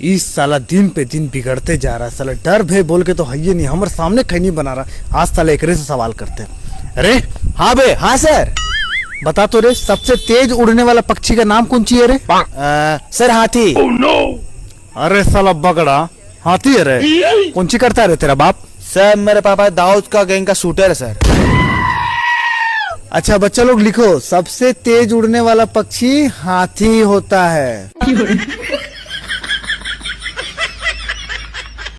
इस साला दिन पे दिन बिगड़ते जा रहा है साला। डर भय बोल के तो है ही नहीं, हमारे सामने खैनी बना रहा। आज साला एकरे से सवाल करते हैं। अरे हाँ बे, हाँ सर, बता तो रे, सबसे तेज उड़ने वाला पक्षी का नाम कौन सी है रे? सर हाथी। अरे साला बगड़ा, हाथी है रे? कौन सी करता है रे तेरा बाप? सर मेरे पापा दाऊद का गैंग का शूटर है सर। अच्छा बच्चा लोग लिखो, सबसे तेज उड़ने वाला पक्षी हाथी होता है।